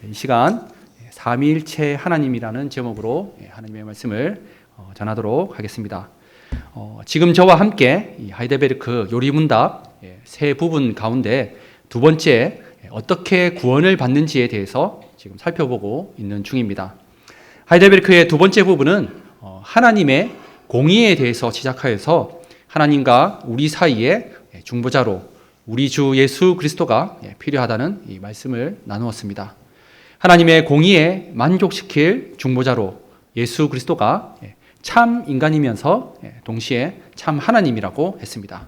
이 시간 삼위일체 하나님이라는 제목으로 하나님의 말씀을 전하도록 하겠습니다. 지금 저와 함께 이 하이델베르크 요리문답 세 부분 가운데 두 번째 어떻게 구원을 받는지에 대해서 지금 살펴보고 있는 중입니다. 하이델베르크의 두 번째 부분은 하나님의 공의에 대해서 시작하여서 하나님과 우리 사이에 중보자로 우리 주 예수 그리스도가 필요하다는 이 말씀을 나누었습니다. 하나님의 공의에 만족시킬 중보자로 예수 그리스도가 참 인간이면서 동시에 참 하나님이라고 했습니다.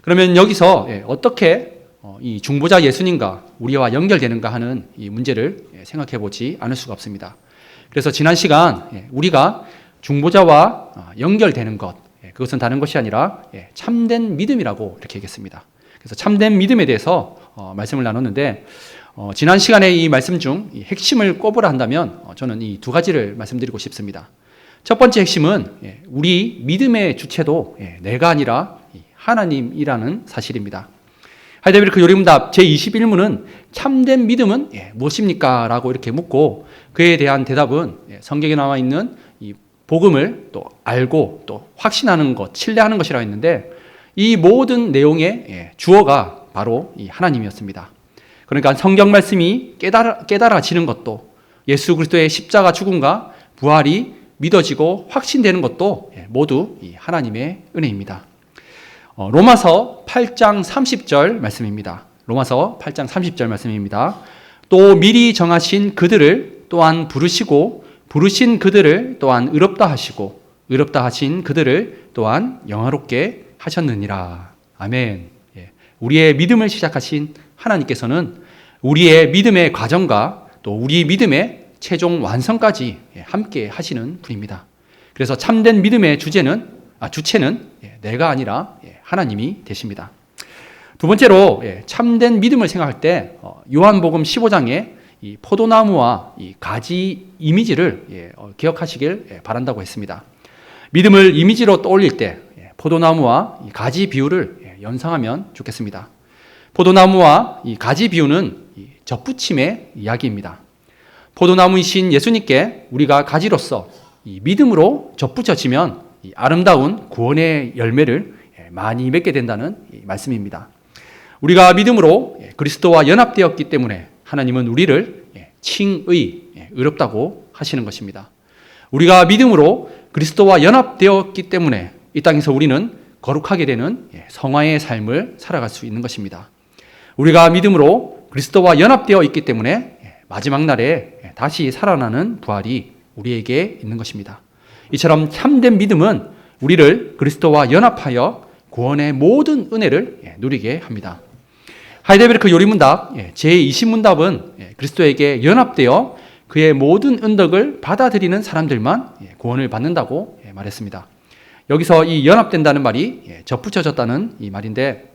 그러면 여기서 어떻게 이 중보자 예수님과 우리와 연결되는가 하는 이 문제를 생각해 보지 않을 수가 없습니다. 그래서 지난 시간 우리가 중보자와 연결되는 것, 그것은 다른 것이 아니라 참된 믿음이라고 이렇게 얘기했습니다. 그래서 참된 믿음에 대해서 말씀을 나눴는데 지난 시간에 이 말씀 중 핵심을 꼽으라 한다면 저는 이 두 가지를 말씀드리고 싶습니다. 첫 번째 핵심은 우리 믿음의 주체도 내가 아니라 하나님이라는 사실입니다. 하이델베르크 요리문답 제21문은 참된 믿음은 무엇입니까? 라고 이렇게 묻고 그에 대한 대답은 성경에 나와 있는 이 복음을 또 알고 또 확신하는 것, 신뢰하는 것이라고 했는데 이 모든 내용의 주어가 바로 이 하나님이었습니다. 그러니까 성경 말씀이 깨달아지는 것도 예수 그리스도의 십자가 죽음과 부활이 믿어지고 확신되는 것도 모두 이 하나님의 은혜입니다. 로마서 8장 30절 말씀입니다. 로마서 8장 30절 말씀입니다. 또 미리 정하신 그들을 또한 부르시고 부르신 그들을 또한 의롭다 하시고 의롭다 하신 그들을 또한 영화롭게 하셨느니라. 아멘. 우리의 믿음을 시작하신 하나님께서는 우리의 믿음의 과정과 또 우리 믿음의 최종 완성까지 함께 하시는 분입니다. 그래서 참된 믿음의 주체는 내가 아니라 하나님이 되십니다. 두 번째로 참된 믿음을 생각할 때 요한복음 15장에 이 포도나무와 이 가지 이미지를 기억하시길 바란다고 했습니다. 믿음을 이미지로 떠올릴 때 포도나무와 이 가지 비유를 연상하면 좋겠습니다. 포도나무와 이 가지 비유는 접붙임의 이야기입니다. 포도나무이신 예수님께 우리가 가지로서 이 믿음으로 접붙여지면 이 아름다운 구원의 열매를 많이 맺게 된다는 말씀입니다. 우리가 믿음으로 그리스도와 연합되었기 때문에 하나님은 우리를 의롭다고 하시는 것입니다. 우리가 믿음으로 그리스도와 연합되었기 때문에 이 땅에서 우리는 거룩하게 되는 성화의 삶을 살아갈 수 있는 것입니다. 우리가 믿음으로 그리스도와 연합되어 있기 때문에 마지막 날에 다시 살아나는 부활이 우리에게 있는 것입니다. 이처럼 참된 믿음은 우리를 그리스도와 연합하여 구원의 모든 은혜를 누리게 합니다. 하이델베르크 요리문답 제20문답은 그리스도에게 연합되어 그의 모든 은덕을 받아들이는 사람들만 구원을 받는다고 말했습니다. 여기서 이 연합된다는 말이 접붙여졌다는 이 말인데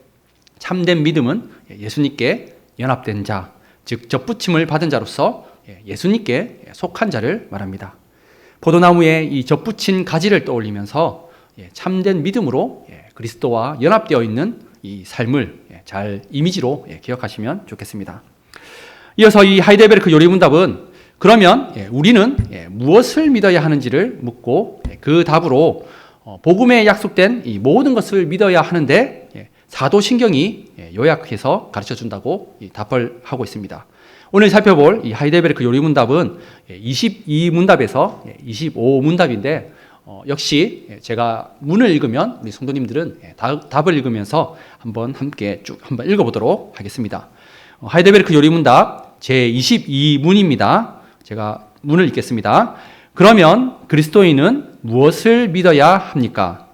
참된 믿음은 예수님께 연합된 자, 즉 접붙임을 받은 자로서 예수님께 속한 자를 말합니다. 포도나무에 이 접붙인 가지를 떠올리면서 참된 믿음으로 그리스도와 연합되어 있는 이 삶을 잘 이미지로 기억하시면 좋겠습니다. 이어서 이 하이델베르크 요리문답은 그러면 우리는 무엇을 믿어야 하는지를 묻고 그 답으로 복음에 약속된 이 모든 것을 믿어야 하는데 사도신경이 요약해서 가르쳐준다고 답을 하고 있습니다. 오늘 살펴볼 이 하이델베르크 요리문답은 22문답에서 25문답인데 역시 제가 문을 읽으면 우리 성도님들은 답을 읽으면서 함께 쭉 읽어보도록 하겠습니다. 하이델베르크 요리문답 제22문입니다. 제가 문을 읽겠습니다. 그러면 그리스도인은 무엇을 믿어야 합니까?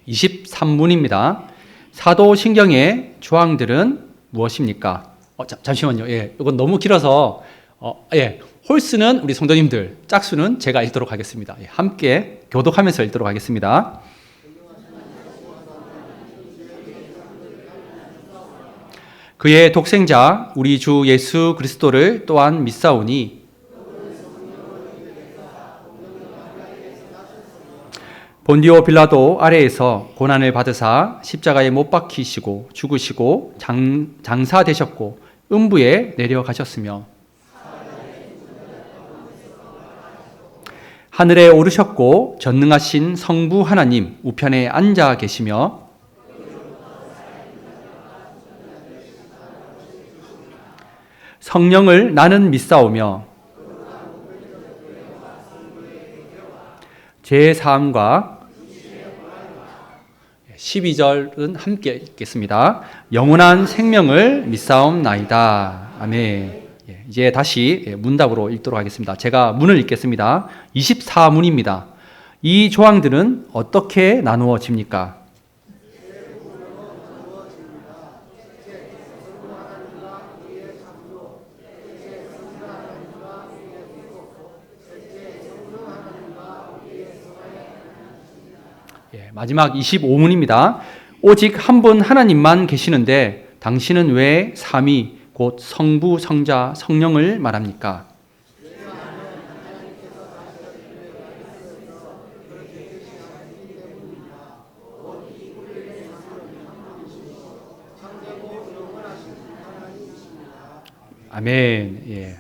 (23문입니다) 사도신경의 조항들은 무엇입니까? 잠시만요. 이건 너무 길어서 홀수는 우리 성도님들, 짝수는 제가 읽도록 하겠습니다. 함께 교독하면서 읽도록 하겠습니다. 그의 독생자 우리 주 예수 그리스도를 또한 믿사오니 본디오 빌라도 아래에서 고난을 받으사 십자가에 못 박히시고 죽으시고 장사되셨고 음부에 내려가셨으며 하늘에 오르셨고 전능하신 성부 하나님 우편에 앉아 계시며 성령을 나는 믿사오며 제3과 12절은 함께 읽겠습니다. 영원한 생명을 믿사옵나이다. 아멘. 이제 다시 문답으로 읽도록 하겠습니다. 제가 문을 읽겠습니다. 24문입니다. 이 조항들은 어떻게 나누어집니까? 마지막 25문입니다. 오직 한 분 하나님만 계시는데 당신은 왜 삼위 곧 성부, 성자, 성령을 말합니까? 아멘. 예.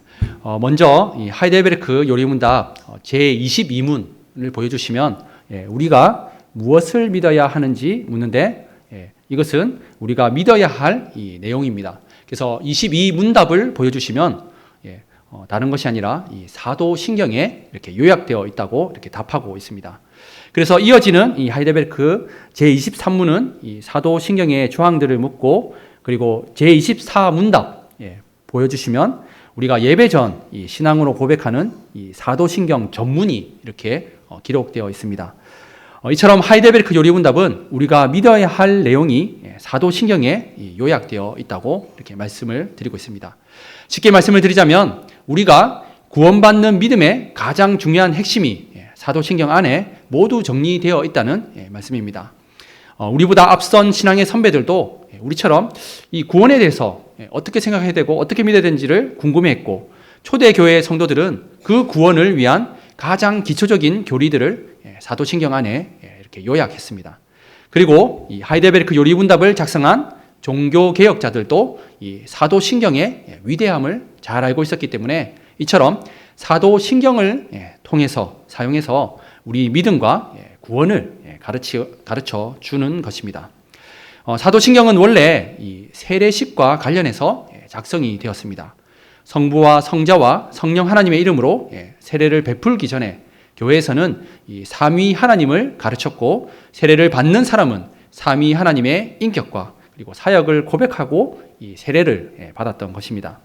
먼저 이 하이델베르크 요리문답 제22문을 보여주시면 우리가 무엇을 믿어야 하는지 묻는데 이것은 우리가 믿어야 할 이 내용입니다. 그래서 22문답을 보여주시면 다른 것이 아니라 이 사도신경에 이렇게 요약되어 있다고 이렇게 답하고 있습니다. 그래서 이어지는 이 하이델베르크 제23문은 이 사도신경의 조항들을 묻고 그리고 제24문답 보여주시면 우리가 예배 전 이 신앙으로 고백하는 이 사도신경 전문이 이렇게 기록되어 있습니다. 이처럼 하이델베르크 요리문답은 우리가 믿어야 할 내용이 사도신경에 요약되어 있다고 이렇게 말씀을 드리고 있습니다. 쉽게 말씀을 드리자면 우리가 구원받는 믿음의 가장 중요한 핵심이 사도신경 안에 모두 정리되어 있다는 말씀입니다. 우리보다 앞선 신앙의 선배들도 우리처럼 이 구원에 대해서 어떻게 생각해야 되고 어떻게 믿어야 되는지를 궁금해했고 초대교회 성도들은 그 구원을 위한 가장 기초적인 교리들을 사도신경 안에 이렇게 요약했습니다. 그리고 이 하이델베르크 요리문답을 작성한 종교개혁자들도 이 사도신경의 위대함을 잘 알고 있었기 때문에 이처럼 사도신경을 통해서 사용해서 우리 믿음과 구원을 가르쳐 주는 것입니다. 사도신경은 원래 이 세례식과 관련해서 작성이 되었습니다. 성부와 성자와 성령 하나님의 이름으로 세례를 베풀기 전에 교회에서는 이 삼위 하나님을 가르쳤고 세례를 받는 사람은 삼위 하나님의 인격과 그리고 사역을 고백하고 이 세례를 받았던 것입니다.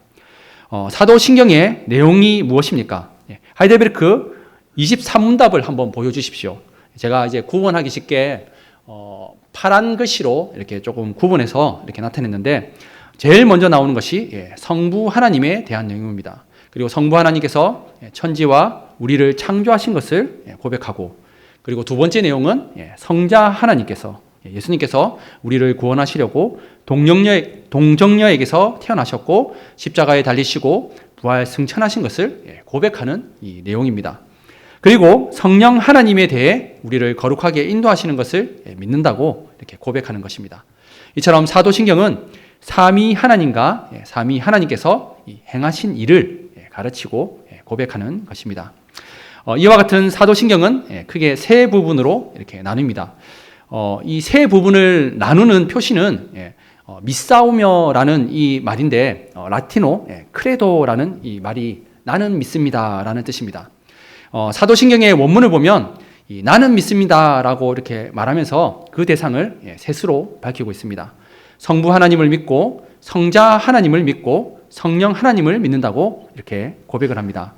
사도신경의 내용이 무엇입니까? 하이델베르크 23문답을 한번 보여주십시오. 제가 이제 구분하기 쉽게 파란 글씨로 이렇게 조금 구분해서 이렇게 나타냈는데 제일 먼저 나오는 것이 성부 하나님에 대한 내용입니다. 그리고 성부 하나님께서 천지와 우리를 창조하신 것을 고백하고 그리고 두 번째 내용은 성자 하나님께서 예수님께서 우리를 구원하시려고 동정녀에게서 태어나셨고 십자가에 달리시고 부활 승천하신 것을 고백하는 이 내용입니다. 그리고 성령 하나님에 대해 우리를 거룩하게 인도하시는 것을 믿는다고 이렇게 고백하는 것입니다. 이처럼 사도신경은 삼위 하나님과 삼위 하나님께서 행하신 일을 가르치고 고백하는 것입니다. 이와 같은 사도신경은 크게 세 부분으로 이렇게 나눕니다. 이 세 부분을 나누는 표시는 믿사오며라는 이 말인데 라틴어 크레도라는 이 말이 나는 믿습니다라는 뜻입니다. 사도신경의 원문을 보면 나는 믿습니다라고 이렇게 말하면서 그 대상을 셋으로 밝히고 있습니다. 성부 하나님을 믿고 성자 하나님을 믿고 성령 하나님을 믿는다고 이렇게 고백을 합니다.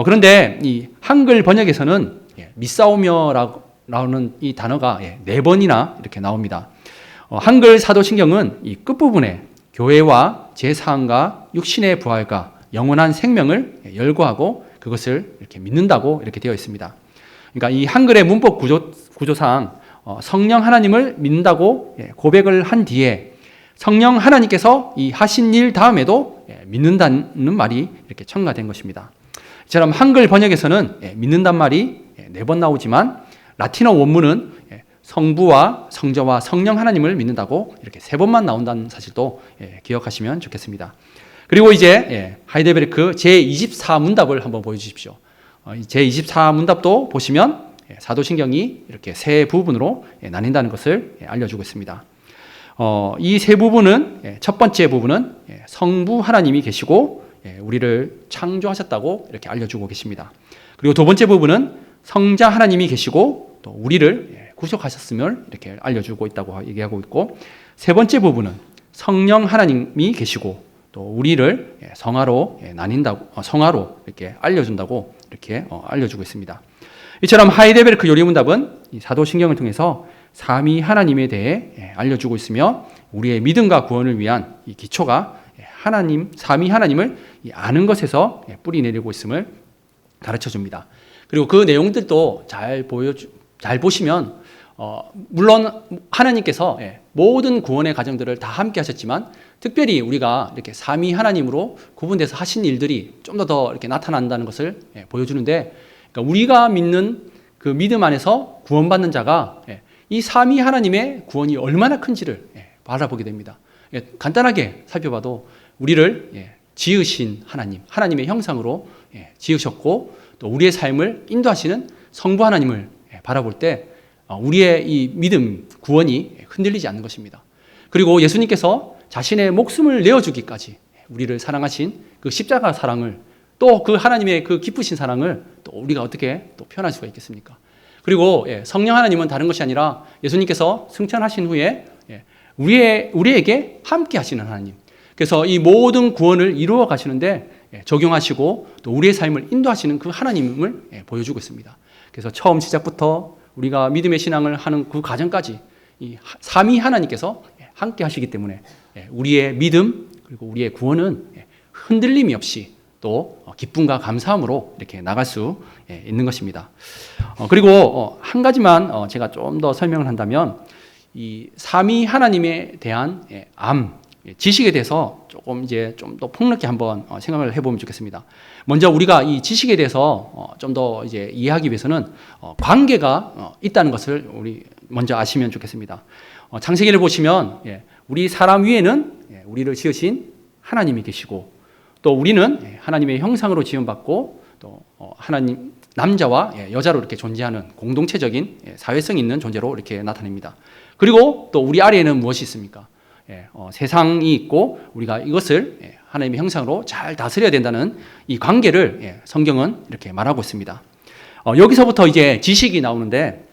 그런데 이 한글 번역에서는 믿사오며라는 이 단어가 4번이나 이렇게 나옵니다. 한글 사도신경은 이 끝부분에 교회와 제사함과 육신의 부활과 영원한 생명을 열거하고 그것을 이렇게 믿는다고 이렇게 되어 있습니다. 그러니까 이 한글의 문법 구조상 성령 하나님을 믿는다고 고백을 한 뒤에 성령 하나님께서 이 하신 일 다음에도 믿는다는 말이 이렇게 첨가된 것입니다. 이처럼 한글 번역에서는 믿는단 말이 4번 나오지만 라틴어 원문은 성부와 성자와 성령 하나님을 믿는다고 이렇게 3번만 나온다는 사실도 기억하시면 좋겠습니다. 그리고 이제 하이델베르크 제24문답을 한번 보여주십시오. 제24문답도 보시면 사도신경이 이렇게 3부분으로 나뉜다는 것을 알려주고 있습니다. 이 3부분은 첫 번째 부분은 성부 하나님이 계시고 우리를 창조하셨다고 이렇게 알려주고 계십니다. 그리고 두 번째 부분은 성자 하나님이 계시고 또 우리를 구속하셨음을 이렇게 알려주고 있다고 얘기하고 있고, 세 번째 부분은 성령 하나님이 계시고 또 우리를 성화로 나뉜다고, 성화로 이렇게 알려준다고 이렇게 알려주고 있습니다. 이처럼 하이델베르크 요리문답은 이 사도신경을 통해서 삼위 하나님에 대해 알려주고 있으며 우리의 믿음과 구원을 위한 이 기초가 하나님, 삼위 하나님을 아는 것에서 뿌리 내리고 있음을 가르쳐 줍니다. 그리고 그 내용들도 잘 보시면 물론 하나님께서 모든 구원의 과정들을 다 함께 하셨지만 특별히 우리가 이렇게 삼위 하나님으로 구분돼서 하신 일들이 좀 더 이렇게 나타난다는 것을 보여주는데, 그러니까 우리가 믿는 그 믿음 안에서 구원받는 자가 이 삼위 하나님의 구원이 얼마나 큰지를 바라보게 됩니다. 간단하게 살펴봐도 우리를 지으신 하나님, 하나님의 형상으로 지으셨고 또 우리의 삶을 인도하시는 성부 하나님을 바라볼 때 우리의 이 믿음, 구원이 흔들리지 않는 것입니다. 그리고 예수님께서 자신의 목숨을 내어주기까지 우리를 사랑하신 그 십자가 사랑을, 또 그 하나님의 그 기쁘신 사랑을 또 우리가 어떻게 또 표현할 수가 있겠습니까? 그리고 성령 하나님은 다른 것이 아니라 예수님께서 승천하신 후에 우리에게 함께 하시는 하나님, 그래서 이 모든 구원을 이루어 가시는데 적용하시고 또 우리의 삶을 인도하시는 그 하나님을 보여주고 있습니다. 그래서 처음 시작부터 우리가 믿음의 신앙을 하는 그 과정까지 이 삼위 하나님께서 함께 하시기 때문에 우리의 믿음 그리고 우리의 구원은 흔들림이 없이 또 기쁨과 감사함으로 이렇게 나갈 수 있는 것입니다. 그리고 한 가지만 제가 좀 더 설명을 한다면 이 삼위 하나님에 대한 지식에 대해서 조금 이제 좀 더 폭넓게 한번 생각을 해보면 좋겠습니다. 먼저 우리가 이 지식에 대해서 좀 더 이제 이해하기 위해서는 관계가 있다는 것을 우리 먼저 아시면 좋겠습니다. 창세기를 보시면 우리 사람 위에는 우리를 지으신 하나님이 계시고 또 우리는 하나님의 형상으로 지음받고 또 하나님 남자와 여자로 이렇게 존재하는 공동체적인 사회성 있는 존재로 이렇게 나타냅니다. 그리고 또 우리 아래에는 무엇이 있습니까? 세상이 있고 우리가 이것을 하나님의 형상으로 잘 다스려야 된다는 이 관계를 성경은 이렇게 말하고 있습니다. 여기서부터 이제 지식이 나오는데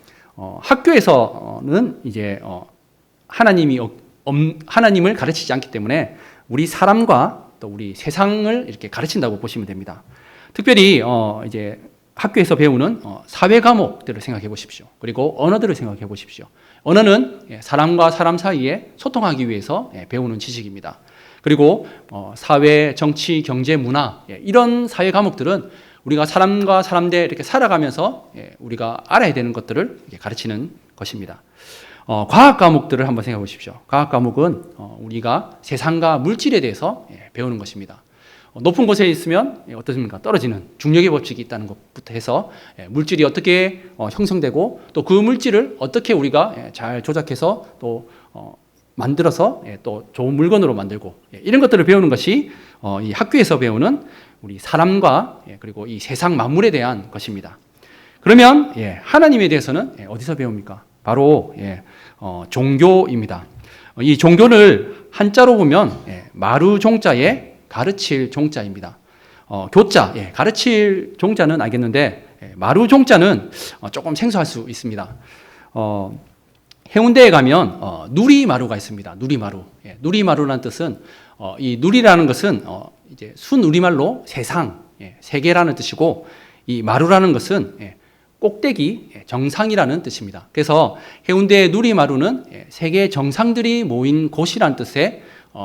학교에서는 이제 하나님을 가르치지 않기 때문에 우리 사람과 또 우리 세상을 이렇게 가르친다고 보시면 됩니다. 특별히 이제 학교에서 배우는 사회 과목들을 생각해 보십시오. 그리고 언어들을 생각해 보십시오. 언어는 사람과 사람 사이에 소통하기 위해서 배우는 지식입니다. 그리고 사회, 정치, 경제, 문화 이런 사회 과목들은 우리가 사람과 사람들 이렇게 살아가면서 우리가 알아야 되는 것들을 가르치는 것입니다. 과학 과목들을 한번 생각해 보십시오. 과학 과목은 우리가 세상과 물질에 대해서 배우는 것입니다. 높은 곳에 있으면 어떻습니까? 떨어지는 중력의 법칙이 있다는 것부터 해서 물질이 어떻게 형성되고 또 그 물질을 어떻게 우리가 잘 조작해서 또 만들어서 또 좋은 물건으로 만들고 이런 것들을 배우는 것이 이 학교에서 배우는 우리 사람과 그리고 이 세상 만물에 대한 것입니다. 그러면 하나님에 대해서는 어디서 배웁니까? 바로 종교입니다. 이 종교를 한자로 보면 마루 종자에 가르칠 종자입니다. 교자, 가르칠 종자는 알겠는데 마루 종자는 조금 생소할 수 있습니다. 해운대에 가면 누리마루가 있습니다. 누리마루. 누리마루라는 뜻은 이 누리라는 것은 이제 순우리말로 세상, 세계라는 뜻이고 이 마루라는 것은 꼭대기, 정상이라는 뜻입니다. 그래서 해운대 누리마루는 세계 정상들이 모인 곳이라는 뜻의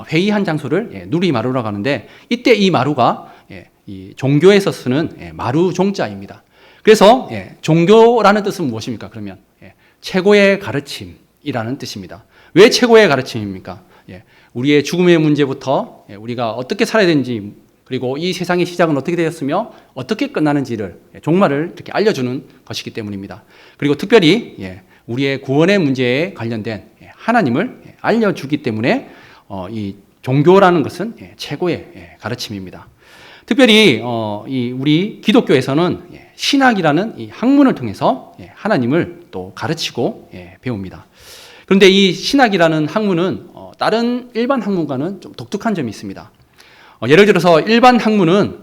회의한 장소를 누리마루라고 하는데 이때 이 마루가 이 종교에서 쓰는 마루 종자입니다. 그래서 종교라는 뜻은 무엇입니까? 그러면 최고의 가르침이라는 뜻입니다. 왜 최고의 가르침입니까? 우리의 죽음의 문제부터 우리가 어떻게 살아야 되는지 그리고 이 세상의 시작은 어떻게 되었으며 어떻게 끝나는지를 종말을 이렇게 알려주는 것이기 때문입니다. 그리고 특별히 우리의 구원의 문제에 관련된 하나님을 알려주기 때문에 이 종교라는 것은 최고의 가르침입니다. 특별히 이 우리 기독교에서는 신학이라는 이 학문을 통해서 하나님을 또 가르치고 배웁니다. 그런데 이 신학이라는 학문은 다른 일반 학문과는 좀 독특한 점이 있습니다. 예를 들어서 일반 학문은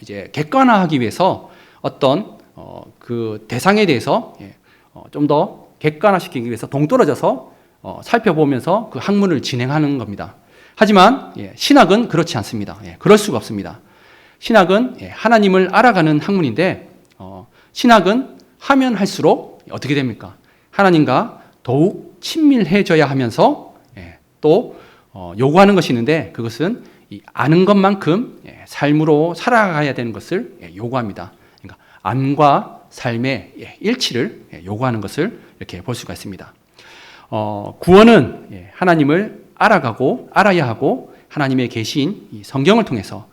이제 객관화하기 위해서 어떤 그 대상에 대해서 좀 더 객관화시키기 위해서 동떨어져서 살펴보면서 그 학문을 진행하는 겁니다. 하지만 신학은 그렇지 않습니다. 그럴 수가 없습니다. 신학은 하나님을 알아가는 학문인데 신학은 하면 할수록 어떻게 됩니까? 하나님과 더욱 친밀해져야 하면서 또 요구하는 것이 있는데 그것은 이 아는 것만큼 삶으로 살아가야 되는 것을 요구합니다. 그러니까 암과 삶의 일치를 요구하는 것을 이렇게 볼 수가 있습니다. 구원은 하나님을 알아가고 알아야 하고 하나님의 계시인 이 성경을 통해서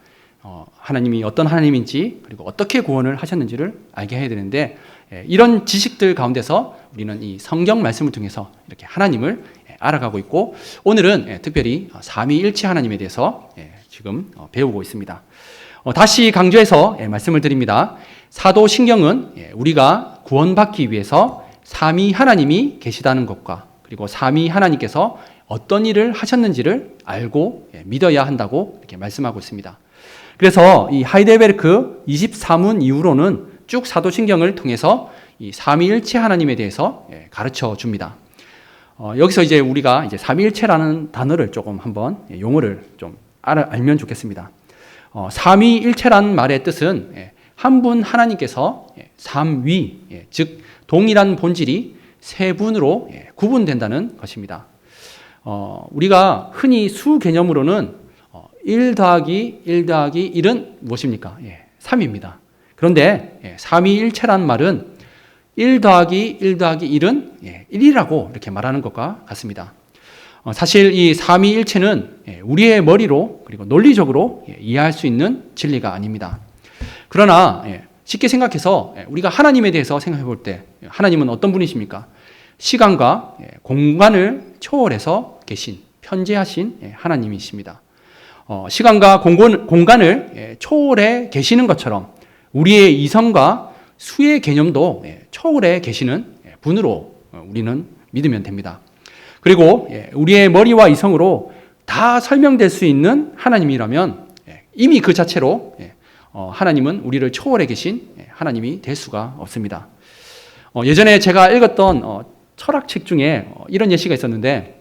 하나님이 어떤 하나님인지 그리고 어떻게 구원을 하셨는지를 알게 해야 되는데 이런 지식들 가운데서 우리는 이 성경 말씀을 통해서 이렇게 하나님을 알아가고 있고 오늘은 특별히 삼위일체 하나님에 대해서 지금 배우고 있습니다. 다시 강조해서 말씀을 드립니다. 사도신경은 우리가 구원받기 위해서 삼위 하나님이 계시다는 것과 그리고 삼위 하나님께서 어떤 일을 하셨는지를 알고 믿어야 한다고 이렇게 말씀하고 있습니다. 그래서 이 하이델베르크 24문 이후로는 쭉 사도신경을 통해서 이 삼위일체 하나님에 대해서 가르쳐 줍니다. 여기서 이제 우리가 이제 삼위일체라는 단어를 조금 한번 용어를 좀 알면 좋겠습니다. 삼위일체란 말의 뜻은 한 분 하나님께서 삼위, 즉 동일한 본질이 세 분으로 구분된다는 것입니다. 우리가 흔히 수 개념으로는 1 더하기 1 더하기 1은 무엇입니까? 3입니다. 그런데 삼위일체란 말은 1 더하기 1 더하기 1은 1이라고 이렇게 말하는 것과 같습니다. 사실 이 삼위일체는 우리의 머리로 그리고 논리적으로 이해할 수 있는 진리가 아닙니다. 그러나 쉽게 생각해서 우리가 하나님에 대해서 생각해 볼 때 하나님은 어떤 분이십니까? 시간과 공간을 초월해서 계신 편재하신 하나님이십니다. 시간과 공간을 초월해 계시는 것처럼 우리의 이성과 수의 개념도 초월해 계시는 분으로 우리는 믿으면 됩니다. 그리고 우리의 머리와 이성으로 다 설명될 수 있는 하나님이라면 이미 그 자체로 하나님은 우리를 초월해 계신 하나님이 될 수가 없습니다. 예전에 제가 읽었던 철학책 중에 이런 예시가 있었는데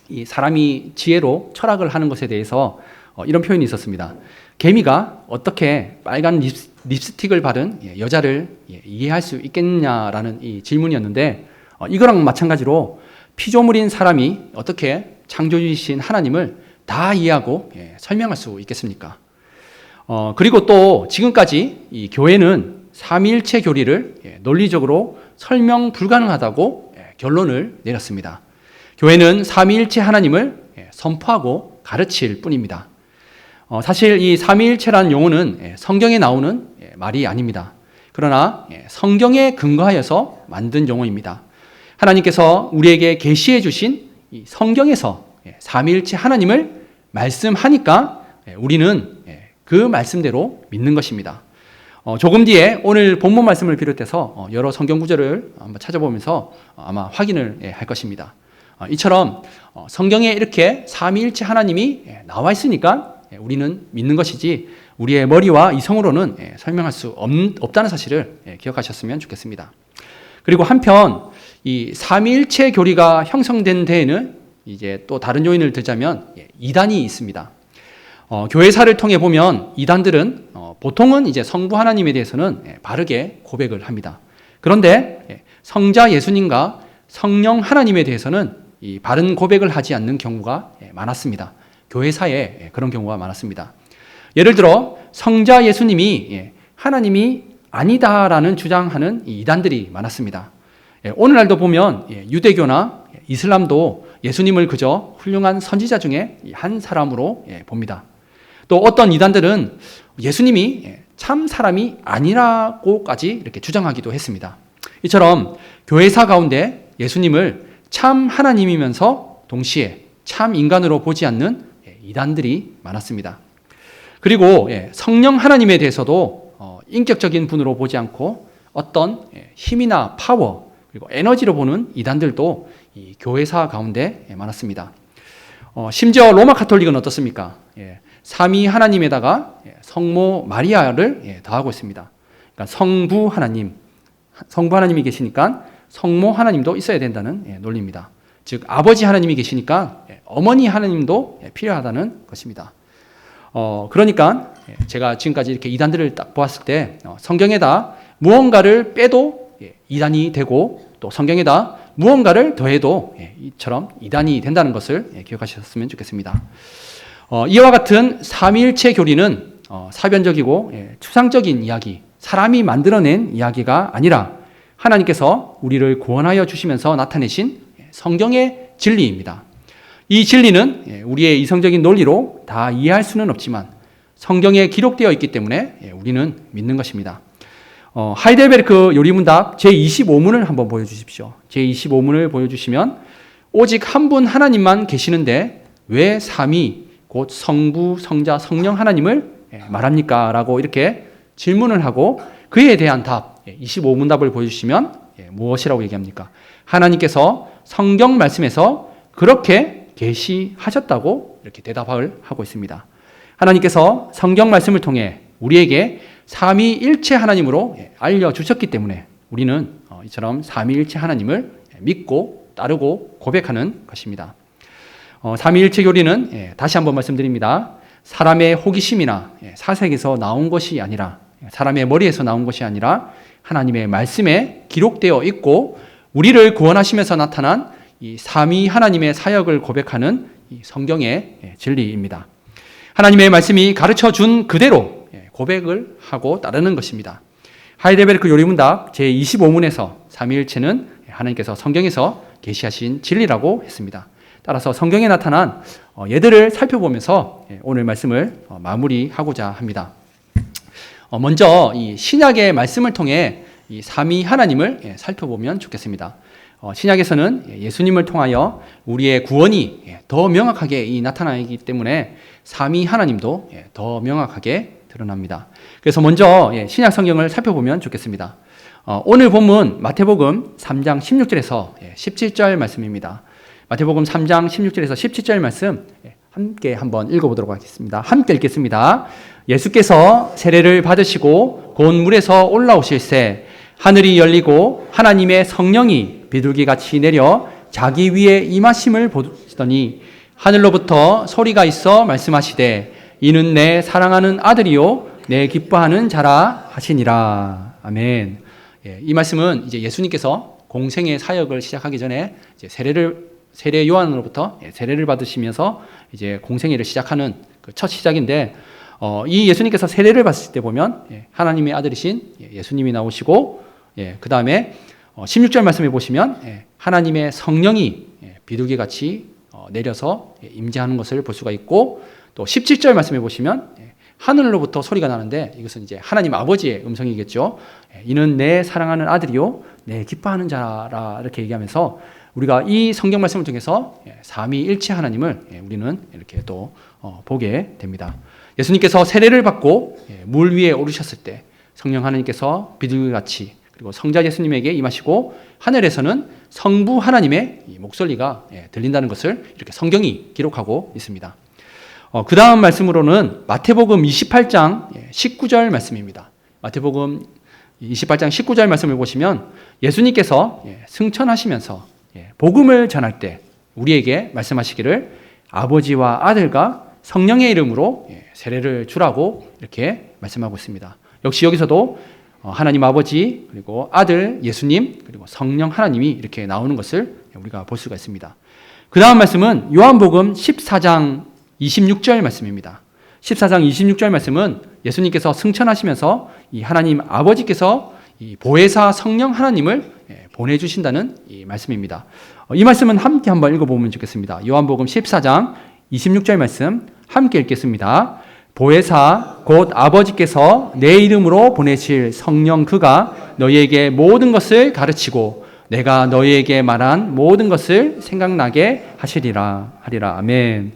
이 사람이 지혜로 철학을 하는 것에 대해서 이런 표현이 있었습니다. 개미가 어떻게 빨간 립스틱을 바른 여자를 이해할 수 있겠냐라는 이 질문이었는데 이거랑 마찬가지로 피조물인 사람이 어떻게 창조주이신 하나님을 다 이해하고 설명할 수 있겠습니까? 그리고 또 지금까지 이 교회는 삼위일체 교리를 논리적으로 설명 불가능하다고 결론을 내렸습니다. 교회는 삼위일체 하나님을 선포하고 가르칠 뿐입니다. 사실 이 삼위일체라는 용어는 성경에 나오는 말이 아닙니다. 그러나 성경에 근거하여서 만든 용어입니다. 하나님께서 우리에게 계시해 주신 이 성경에서 삼위일체 하나님을 말씀하니까 우리는 그 말씀대로 믿는 것입니다. 조금 뒤에 오늘 본문 말씀을 비롯해서 여러 성경 구절을 한번 찾아보면서 아마 확인을 할 것입니다. 이처럼 성경에 이렇게 삼위일체 하나님이 나와 있으니까 우리는 믿는 것이지 우리의 머리와 이성으로는 설명할 수 없다는 사실을 기억하셨으면 좋겠습니다. 그리고 한편 이 삼위일체 교리가 형성된 데에는 이제 또 다른 요인을 들자면 이단이 있습니다. 교회사를 통해 보면 이단들은 보통은 이제 성부 하나님에 대해서는 바르게 고백을 합니다. 그런데 성자 예수님과 성령 하나님에 대해서는 이 바른 고백을 하지 않는 경우가 많았습니다. 교회사에 그런 경우가 많았습니다. 예를 들어 성자 예수님이 하나님이 아니다라는 주장하는 이단들이 많았습니다. 오늘날도 보면 유대교나 이슬람도 예수님을 그저 훌륭한 선지자 중에 한 사람으로 봅니다. 또 어떤 이단들은 예수님이 참 사람이 아니라고까지 이렇게 주장하기도 했습니다. 이처럼 교회사 가운데 예수님을 참 하나님이면서 동시에 참 인간으로 보지 않는 이단들이 많았습니다. 그리고 성령 하나님에 대해서도 인격적인 분으로 보지 않고 어떤 힘이나 파워 그리고 에너지로 보는 이단들도 이 교회사 가운데 많았습니다. 심지어 로마 가톨릭은 어떻습니까? 삼위 하나님에다가 성모 마리아를 더하고 있습니다. 그러니까 성부 하나님이 계시니까 성모 하나님도 있어야 된다는 논리입니다. 즉 아버지 하나님이 계시니까 어머니 하나님도 필요하다는 것입니다. 그러니까 제가 지금까지 이렇게 이단들을 딱 보았을 때 성경에다 무언가를 빼도 이단이 되고 또 성경에다 무언가를 더해도 이처럼 이단이 된다는 것을 기억하셨으면 좋겠습니다. 이와 같은 삼위일체 교리는 사변적이고 추상적인 이야기, 사람이 만들어낸 이야기가 아니라 하나님께서 우리를 구원하여 주시면서 나타내신 성경의 진리입니다. 이 진리는 우리의 이성적인 논리로 다 이해할 수는 없지만 성경에 기록되어 있기 때문에 우리는 믿는 것입니다. 하이델베르크 요리문답 제25문을 한번 보여주십시오. 제25문을 보여주시면 오직 한 분 하나님만 계시는데 왜 삼위 곧 성부, 성자, 성령 하나님을 말합니까? 라고 이렇게 질문을 하고 그에 대한 답 25문답을 보여주시면 무엇이라고 얘기합니까? 하나님께서 성경 말씀에서 그렇게 계시하셨다고 이렇게 대답을 하고 있습니다. 하나님께서 성경 말씀을 통해 우리에게 삼위일체 하나님으로 알려주셨기 때문에 우리는 이처럼 삼위일체 하나님을 믿고 따르고 고백하는 것입니다. 삼위일체 교리는 다시 한번 말씀드립니다. 사람의 호기심이나 사색에서 나온 것이 아니라 사람의 머리에서 나온 것이 아니라 하나님의 말씀에 기록되어 있고 우리를 구원하시면서 나타난 이 삼위 하나님의 사역을 고백하는 이 성경의 진리입니다. 하나님의 말씀이 가르쳐 준 그대로 고백을 하고 따르는 것입니다. 하이델베르크 요리문답 제25문에서 삼위일체는 하나님께서 성경에서 계시하신 진리라고 했습니다. 따라서 성경에 나타난 예들을 살펴보면서 오늘 말씀을 마무리하고자 합니다. 먼저 이 신약의 말씀을 통해 이 삼위 하나님을 살펴보면 좋겠습니다. 신약에서는 예수님을 통하여 우리의 구원이 더 명확하게 나타나기 때문에 삼위 하나님도 더 명확하게 드러납니다. 그래서 먼저 신약 성경을 살펴보면 좋겠습니다. 오늘 본문 마태복음 3장 16절에서 17절 말씀입니다. 마태복음 3장 16절에서 17절 말씀 함께 한번 읽어보도록 하겠습니다. 함께 읽겠습니다. 예수께서 세례를 받으시고 곧 물에서 올라오실새 하늘이 열리고 하나님의 성령이 비둘기같이 내려 자기 위에 임하심을 보시더니 하늘로부터 소리가 있어 말씀하시되 이는 내 사랑하는 아들이요 내 기뻐하는 자라 하시니라. 아멘. 이 말씀은 이제 예수님께서 공생의 사역을 시작하기 전에 이제 세례 요한으로부터 세례를 받으시면서 이제 공생애를 시작하는 그 첫 시작인데 이 예수님께서 세례를 받으실 때 보면 하나님의 아들이신 예수님이 나오시고 그 다음에 16절 말씀해 보시면 하나님의 성령이 비둘기같이 내려서 임재하는 것을 볼 수가 있고 또 17절 말씀해 보시면 하늘로부터 소리가 나는데 이것은 이제 하나님 아버지의 음성이겠죠. 이는 내 사랑하는 아들이요 내 기뻐하는 자라 이렇게 얘기하면서 우리가 이 성경 말씀을 통해서 삼위일체 하나님을 우리는 이렇게 또 보게 됩니다. 예수님께서 세례를 받고 물 위에 오르셨을 때 성령 하나님께서 비둘기같이 그리고 성자 예수님에게 임하시고 하늘에서는 성부 하나님의 목소리가 들린다는 것을 이렇게 성경이 기록하고 있습니다. 그 다음 말씀으로는 마태복음 28장 19절 말씀입니다. 마태복음 28장 19절 말씀을 보시면 예수님께서 승천하시면서 복음을 전할 때 우리에게 말씀하시기를 아버지와 아들과 성령의 이름으로 세례를 주라고 이렇게 말씀하고 있습니다. 역시 여기서도 하나님 아버지 그리고 아들 예수님 그리고 성령 하나님이 이렇게 나오는 것을 우리가 볼 수가 있습니다. 그 다음 말씀은 요한복음 14장 26절 말씀입니다. 14장 26절 말씀은 예수님께서 승천하시면서 이 하나님 아버지께서 이 보혜사 성령 하나님을 보내주신다는 이 말씀입니다. 이 말씀은 함께 한번 읽어보면 좋겠습니다. 요한복음 14장 26절 말씀 함께 읽겠습니다. 보혜사 곧 아버지께서 내 이름으로 보내실 성령 그가 너희에게 모든 것을 가르치고 내가 너희에게 말한 모든 것을 생각나게 하리라. 아멘.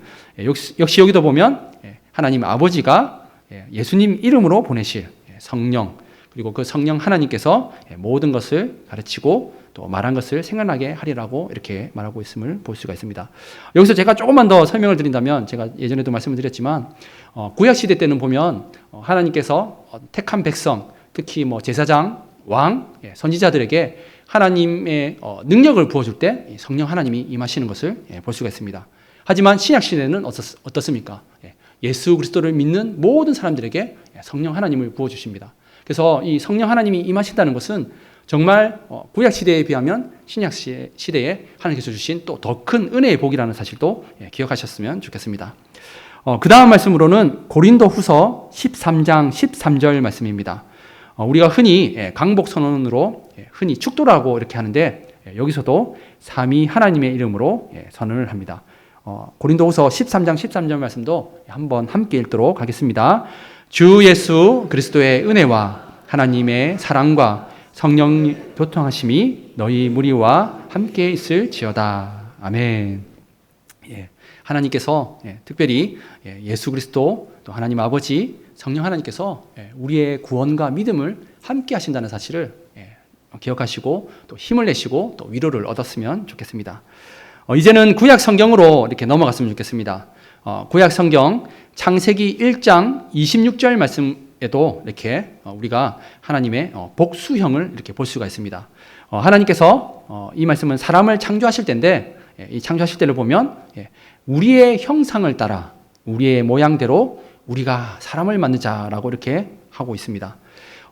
역시 여기도 보면 하나님 아버지가 예수님 이름으로 보내실 성령, 그리고 그 성령 하나님께서 모든 것을 가르치고 또 말한 것을 생각나게 하리라고 이렇게 말하고 있음을 볼 수가 있습니다. 여기서 제가 조금만 더 설명을 드린다면, 제가 예전에도 말씀을 드렸지만 구약시대 때는 보면 하나님께서 택한 백성, 특히 제사장, 왕, 선지자들에게 하나님의 능력을 부어줄 때 성령 하나님이 임하시는 것을 볼 수가 있습니다. 하지만 신약시대는 어떻습니까? 예수 그리스도를 믿는 모든 사람들에게 성령 하나님을 부어주십니다. 그래서 이 성령 하나님이 임하신다는 것은 정말 구약시대에 비하면 신약시대에 하나님께서 주신 또 더 큰 은혜의 복이라는 사실도 기억하셨으면 좋겠습니다. 그 다음 말씀으로는 고린도 후서 13장 13절 말씀입니다. 우리가 흔히 강복선언으로 흔히 축도라고 이렇게 하는데, 여기서도 삼위 하나님의 이름으로 선언을 합니다. 고린도후서 13장 13절 말씀도 한번 함께 읽도록 하겠습니다. 주 예수 그리스도의 은혜와 하나님의 사랑과 성령 교통하심이 너희 무리와 함께 있을지어다. 아멘. 하나님께서 특별히 예수 그리스도, 또 하나님 아버지, 성령 하나님께서 우리의 구원과 믿음을 함께 하신다는 사실을 기억하시고 또 힘을 내시고 또 위로를 얻었으면 좋겠습니다. 이제는 구약 성경으로 이렇게 넘어갔으면 좋겠습니다. 구약 성경 창세기 1장 26절 말씀에도 이렇게 우리가 하나님의 복수형을 이렇게 볼 수가 있습니다. 하나님께서 이 말씀은 사람을 창조하실 때인데, 이 창조하실 때를 보면 우리의 형상을 따라 우리의 모양대로 우리가 사람을 만들자라고 이렇게 하고 있습니다.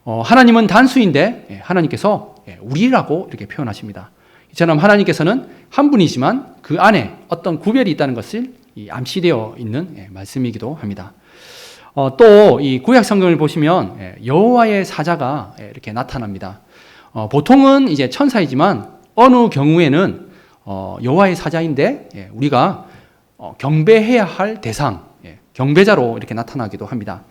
하나님은 단수인데 하나님께서 우리라고 이렇게 표현하십니다. 이처럼 하나님께서는 한 분이지만 그 안에 어떤 구별이 있다는 것을 암시되어 있는 말씀이기도 합니다. 또 이 구약 성경을 보시면 여호와의 사자가 이렇게 나타납니다. 보통은 이제 천사이지만 어느 경우에는 여호와의 사자인데 우리가 경배해야 할 대상, 경배자로 이렇게 나타나기도 합니다.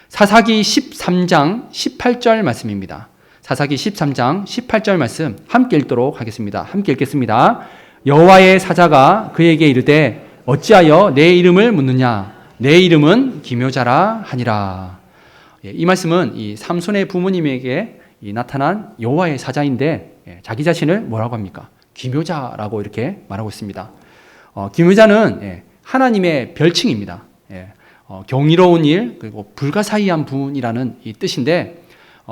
사사기 13장 18절 말씀입니다. 사사기 13장 18절 말씀 함께 읽도록 하겠습니다. 함께 읽겠습니다. 여호와의 사자가 그에게 이르되 어찌하여 내 이름을 묻느냐? 내 이름은 기묘자라 하니라. 이 말씀은 이 삼손의 부모님에게 나타난 여호와의 사자인데 자기 자신을 뭐라고 합니까? 기묘자라고 이렇게 말하고 있습니다. 기묘자는 하나님의 별칭입니다. 경이로운 일, 그리고 불가사의한 분이라는 이 뜻인데,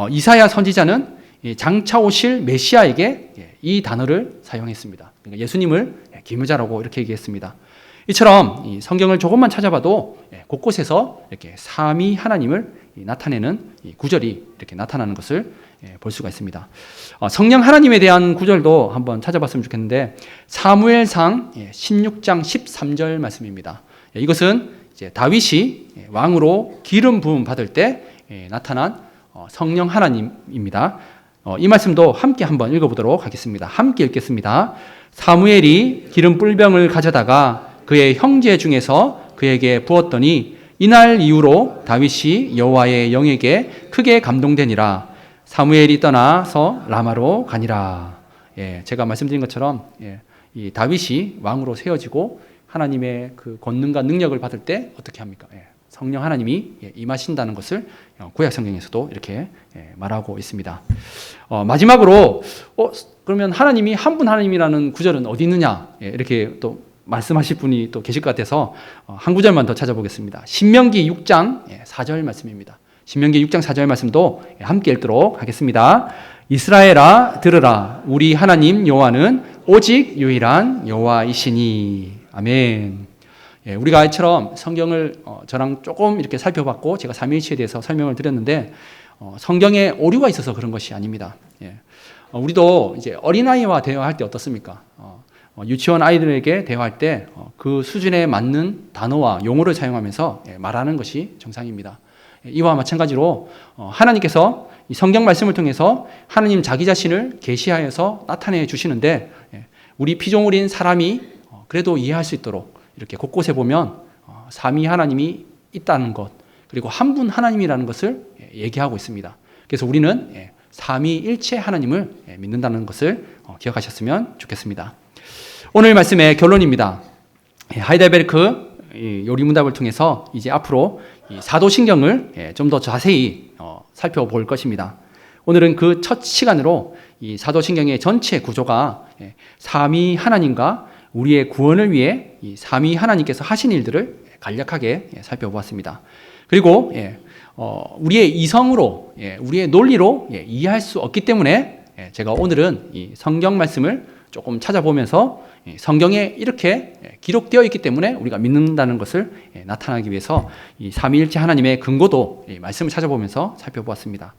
이사야 선지자는 장차 오실 메시아에게 이 단어를 사용했습니다. 그러니까 예수님을 기묘자라고 이렇게 얘기했습니다. 이처럼 이 성경을 조금만 찾아봐도 곳곳에서 이렇게 삼위 하나님을 나타내는 이 구절이 이렇게 나타나는 것을 볼 수가 있습니다. 성령 하나님에 대한 구절도 한번 찾아봤으면 좋겠는데, 사무엘상 16장 13절 말씀입니다. 이것은 이제 다윗이 왕으로 기름 부음 받을 때 나타난 성령 하나님입니다. 이 말씀도 함께 한번 읽어보도록 하겠습니다. 함께 읽겠습니다. 사무엘이 기름 뿔병을 가져다가 그의 형제 중에서 그에게 부었더니 이날 이후로 다윗이 여호와의 영에게 크게 감동되니라. 사무엘이 떠나서 라마로 가니라. 제가 말씀드린 것처럼 이 다윗이 왕으로 세워지고 하나님의 그 권능과 능력을 받을 때 어떻게 합니까? 성령 하나님이 임하신다는 것을 구약 성경에서도 이렇게 말하고 있습니다. 마지막으로 그러면 하나님이 한 분 하나님이라는 구절은 어디 있느냐? 이렇게 또 말씀하실 분이 또 계실 것 같아서 한 구절만 더 찾아보겠습니다. 신명기 6장 4절 말씀입니다. 신명기 6장 4절 말씀도 함께 읽도록 하겠습니다. 이스라엘아 들으라, 우리 하나님 여호와는 오직 유일한 여호와이시니. 아멘. 우리가 이처럼 성경을 저랑 조금 이렇게 살펴봤고 제가 삼위일체에 대해서 설명을 드렸는데, 성경에 오류가 있어서 그런 것이 아닙니다. 우리도 이제 어린아이와 대화할 때 어떻습니까? 유치원 아이들에게 대화할 때 그 수준에 맞는 단어와 용어를 사용하면서 말하는 것이 정상입니다. 이와 마찬가지로 하나님께서 이 성경 말씀을 통해서 하나님 자기 자신을 계시하여서 나타내 주시는데, 우리 피조물인 사람이 그래도 이해할 수 있도록 이렇게 곳곳에 보면 삼위 하나님이 있다는 것, 그리고 한 분 하나님이라는 것을 얘기하고 있습니다. 그래서 우리는 삼위일체 하나님을 믿는다는 것을 기억하셨으면 좋겠습니다. 오늘 말씀의 결론입니다. 하이델베르크 요리문답을 통해서 이제 앞으로 사도신경을 좀 더 자세히 살펴볼 것입니다. 오늘은 그 첫 시간으로 이 사도신경의 전체 구조가 삼위 하나님과 우리의 구원을 위해 이 삼위 하나님께서 하신 일들을 간략하게 살펴보았습니다. 그리고 우리의 이성으로, 우리의 논리로 이해할 수 없기 때문에 제가 오늘은 이 성경 말씀을 조금 찾아보면서 성경에 이렇게 기록되어 있기 때문에 우리가 믿는다는 것을 나타나기 위해서 이 삼위일체 하나님의 근거도 말씀을 찾아보면서 살펴보았습니다.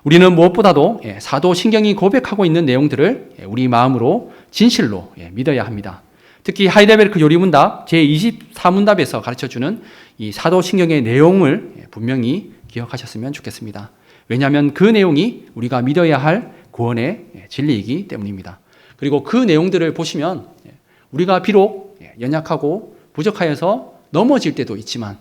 우리는 무엇보다도 사도신경이 고백하고 있는 내용들을 우리 마음으로 진실로 믿어야 합니다. 특히 하이델베르크 요리문답 제24문답에서 가르쳐주는 이 사도신경의 내용을 분명히 기억하셨으면 좋겠습니다. 왜냐하면 그 내용이 우리가 믿어야 할 구원의 진리이기 때문입니다. 그리고 그 내용들을 보시면 우리가 비록 연약하고 부족하여서 넘어질 때도 있지만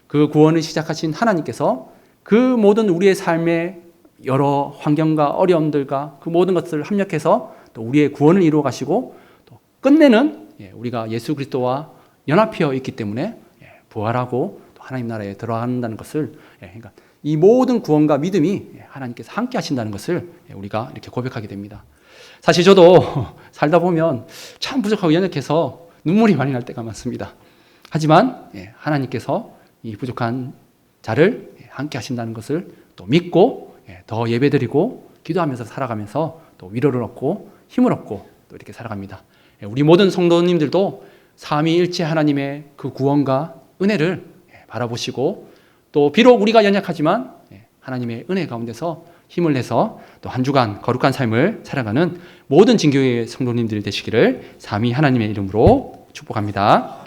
그 구원을 시작하신 하나님께서 그 모든 우리의 삶의 여러 환경과 어려움들과 그 모든 것들을 합력해서 또 우리의 구원을 이루어 가시고 또 끝내는 우리가 예수 그리스도와 연합되어 있기 때문에 부활하고 또 하나님 나라에 들어간다는 것을, 그러니까 이 모든 구원과 믿음이 하나님께서 함께 하신다는 것을 우리가 이렇게 고백하게 됩니다. 사실 저도 살다 보면 참 부족하고 연약해서 눈물이 많이 날 때가 많습니다. 하지만 하나님께서 이 부족한 자를 함께 하신다는 것을 또 믿고 더 예배드리고 기도하면서 살아가면서 또 위로를 얻고 힘을 얻고 또 이렇게 살아갑니다. 우리 모든 성도님들도 삼위일체 하나님의 그 구원과 은혜를 바라보시고 또 비록 우리가 연약하지만 하나님의 은혜 가운데서 힘을 내서 또 한 주간 거룩한 삶을 살아가는 모든 진교회 성도님들 되시기를 삼위 하나님의 이름으로 축복합니다.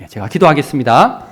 제가 기도하겠습니다.